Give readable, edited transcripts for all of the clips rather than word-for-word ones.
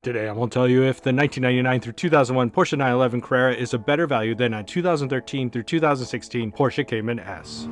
Today I'm going to tell you if the 1999 through 2001 Porsche 911 Carrera is a better value than a 2013 through 2016 Porsche Cayman S.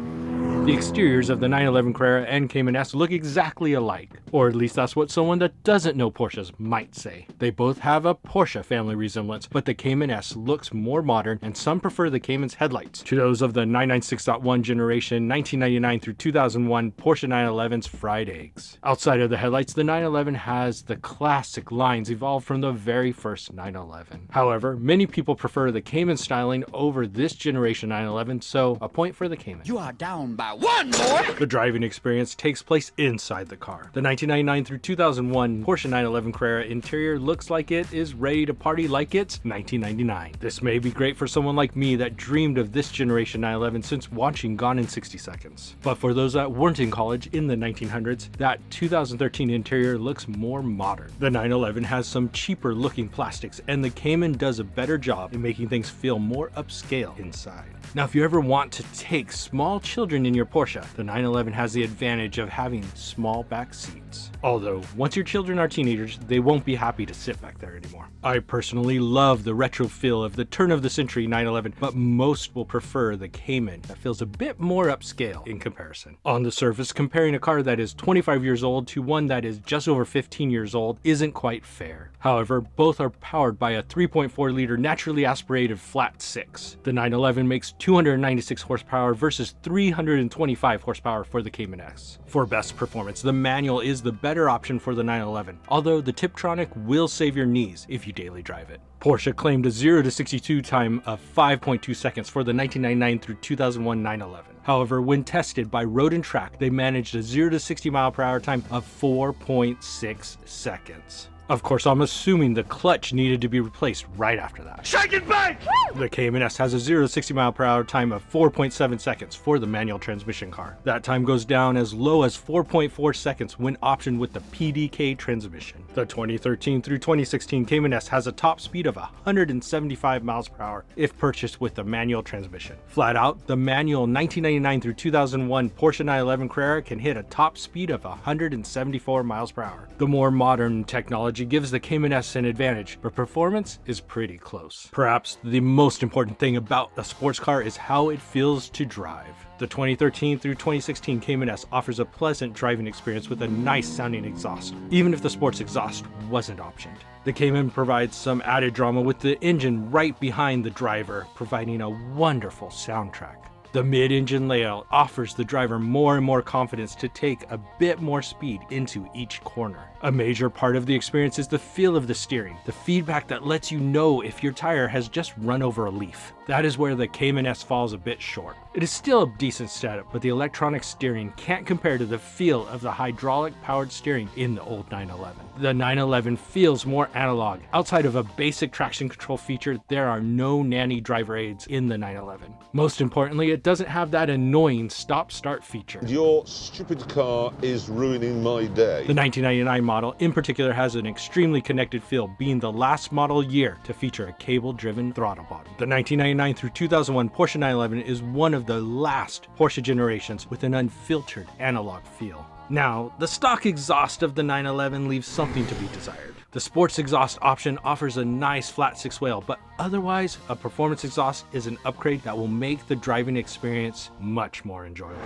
The exteriors of the 911 Carrera and Cayman S look exactly alike, or at least that's what someone that doesn't know Porsches might say. They both have a Porsche family resemblance, but the Cayman S looks more modern and some prefer the Cayman's headlights to those of the 996.1 generation 1999 through 2001 Porsche 911's fried eggs. Outside of the headlights, the 911 has the classic lines evolved from the very first 911. However, many people prefer the Cayman styling over this generation 911, so a point for the Cayman. You are down by one, boy! The driving experience takes place inside the car. The 1999 through 2001 Porsche 911 Carrera interior looks like it is ready to party like it's 1999. This may be great for someone like me that dreamed of this generation 911 since watching Gone in 60 Seconds. But for those that weren't in college in the 1900s, that 2013 interior looks more modern. The 911 has some cheaper looking plastics, and the Cayman does a better job in making things feel more upscale inside. Now, if you ever want to take small children in your Porsche, the 911 has the advantage of having small back seats. Although, once your children are teenagers, they won't be happy to sit back there anymore. I personally love the retro feel of the turn-of-the-century 911, but most will prefer the Cayman that feels a bit more upscale in comparison. On the surface, comparing a car that is 25 years old to one that is just over 15 years old isn't quite fair. However, both are powered by a 3.4-liter naturally aspirated flat 6. The 911 makes 296 horsepower versus 325 horsepower for the Cayman S. For best performance, the manual is the better option for the 911, although the Tiptronic will save your knees if you daily drive it. Porsche claimed a 0 to 62 time of 5.2 seconds for the 1999 through 2001 911. However, when tested by Road and Track, they managed a 0 to 60 mile/hour time of 4.6 seconds. Of course, I'm assuming the clutch needed to be replaced right after that. Shake it back! The Cayman S has a 0 to 60 mile/hour time of 4.7 seconds for the manual transmission car. That time goes down as low as 4.4 seconds when optioned with the PDK transmission. The 2013 through 2016 Cayman S has a top speed of 175 miles/hour if purchased with the manual transmission. Flat out, the manual 1999 through 2001 Porsche 911 Carrera can hit a top speed of 174 miles/hour. The more modern technology gives the Cayman S an advantage, but performance is pretty close. Perhaps the most important thing about a sports car is how it feels to drive. The 2013 through 2016 Cayman S offers a pleasant driving experience with a nice sounding exhaust, even if the sports exhaust wasn't optioned. The Cayman provides some added drama with the engine right behind the driver, providing a wonderful soundtrack. The mid-engine layout offers the driver more and more confidence to take a bit more speed into each corner. A major part of the experience is the feel of the steering, the feedback that lets you know if your tire has just run over a leaf. That is where the Cayman S falls a bit short. It is still a decent setup, but the electronic steering can't compare to the feel of the hydraulic-powered steering in the old 911. The 911 feels more analog. Outside of a basic traction control feature, there are no nanny driver aids in the 911. Most importantly, it doesn't have that annoying stop-start feature. Your stupid car is ruining my day. The 1999 model in particular has an extremely connected feel, being the last model year to feature a cable-driven throttle body. The 1999 through 2001 Porsche 911 is one of the last Porsche generations with an unfiltered analog feel. Now, the stock exhaust of the 911 leaves something to be desired. The sports exhaust option offers a nice flat 6 whale, but otherwise, a performance exhaust is an upgrade that will make the driving experience much more enjoyable.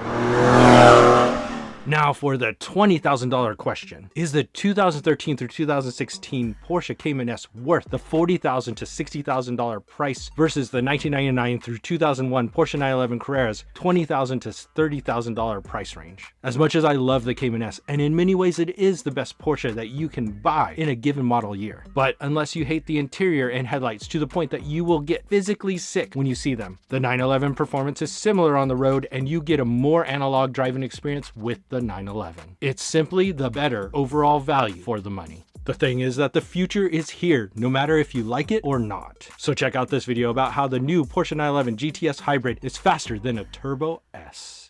Now for the $20,000 question. Is the 2013 through 2016 Porsche Cayman S worth the $40,000 to $60,000 price versus the 1999 through 2001 Porsche 911 Carrera's $20,000 to $30,000 price range? As much as I love the Cayman S, and in many ways it is the best Porsche that you can buy in a given model year, but unless you hate the interior and headlights to the point that you will get physically sick when you see them, the 911 performance is similar on the road and you get a more analog driving experience with the 911. It's simply the better overall value for the money. The thing is that the future is here, no matter if you like it or not. So check out this video about how the new Porsche 911 GTS Hybrid is faster than a Turbo S.